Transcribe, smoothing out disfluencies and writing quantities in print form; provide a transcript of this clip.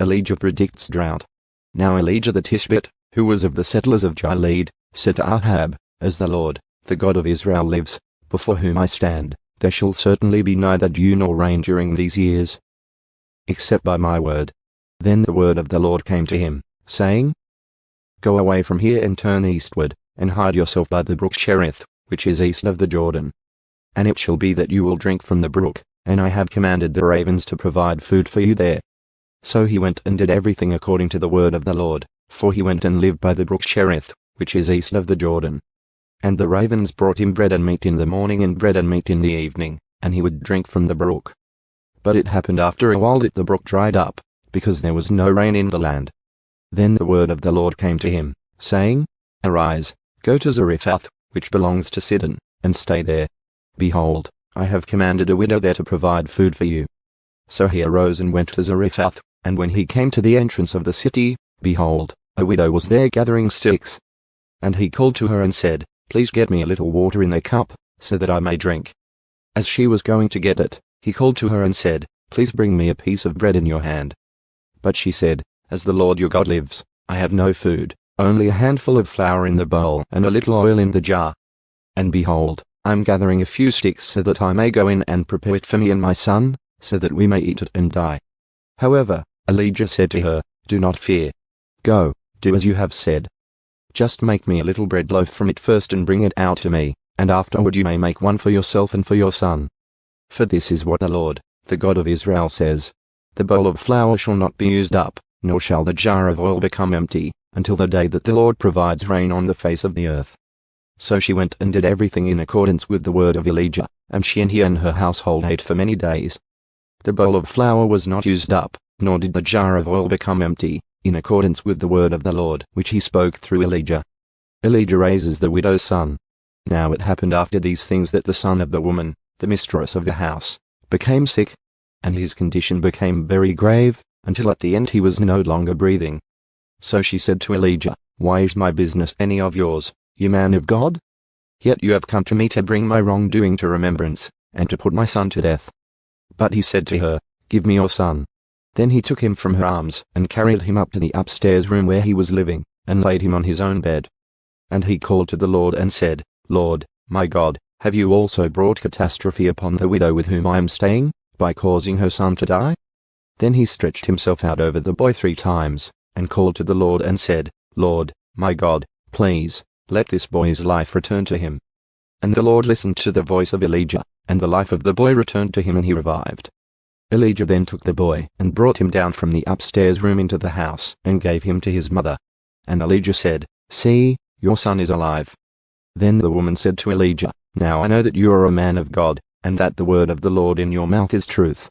Elijah predicts drought. Now Elijah the Tishbite, who was of the settlers of Gilead, said to Ahab, As the Lord, the God of Israel lives, before whom I stand, there shall certainly be neither dew nor rain during these years, except by my word. Then the word of the Lord came to him, saying, Go away from here and turn eastward, and hide yourself by the brook Cherith, which is east of the Jordan. And it shall be that you will drink from the brook, and I have commanded the ravens to provide food for you there. So he went and did everything according to the word of the Lord, for he went and lived by the brook Cherith, which is east of the Jordan. And the ravens brought him bread and meat in the morning and bread and meat in the evening, and he would drink from the brook. But it happened after a while that the brook dried up, because there was no rain in the land. Then the word of the Lord came to him, saying, Arise, go to Cherith, which belongs to Sidon, and stay there. Behold, I have commanded a widow there to provide food for you. So he arose and went to Cherith, and when he came to the entrance of the city, behold, a widow was there gathering sticks. And he called to her and said, Please get me a little water in a cup, so that I may drink. As she was going to get it, he called to her and said, Please bring me a piece of bread in your hand. But she said, As the Lord your God lives, I have no food, only a handful of flour in the bowl and a little oil in the jar. And behold, I am gathering a few sticks so that I may go in and prepare it for me and my son, so that we may eat it and die. However, Elijah said to her, Do not fear. Go, do as you have said. Just make me a little bread loaf from it first and bring it out to me, and afterward you may make one for yourself and for your son. For this is what the Lord, the God of Israel says, The bowl of flour shall not be used up, nor shall the jar of oil become empty, until the day that the Lord provides rain on the face of the earth. So she went and did everything in accordance with the word of Elijah, and he and her household ate for many days. The bowl of flour was not used up, nor did the jar of oil become empty, in accordance with the word of the Lord which he spoke through Elijah. Elijah raises the widow's son. Now it happened after these things that the son of the woman, the mistress of the house, became sick, and his condition became very grave, until at the end he was no longer breathing. So she said to Elijah, Why is my business any of yours, you man of God? Yet you have come to me to bring my wrongdoing to remembrance, and to put my son to death. But he said to her, Give me your son. Then he took him from her arms, and carried him up to the upstairs room where he was living, and laid him on his own bed. And he called to the Lord and said, Lord, my God, have you also brought catastrophe upon the widow with whom I am staying, by causing her son to die? Then he stretched himself out over the boy 3 times, and called to the Lord and said, Lord, my God, please, let this boy's life return to him. And the Lord listened to the voice of Elijah, and the life of the boy returned to him and he revived. Elijah then took the boy and brought him down from the upstairs room into the house and gave him to his mother. And Elijah said, See, your son is alive. Then the woman said to Elijah, Now I know that you are a man of God, and that the word of the Lord in your mouth is truth.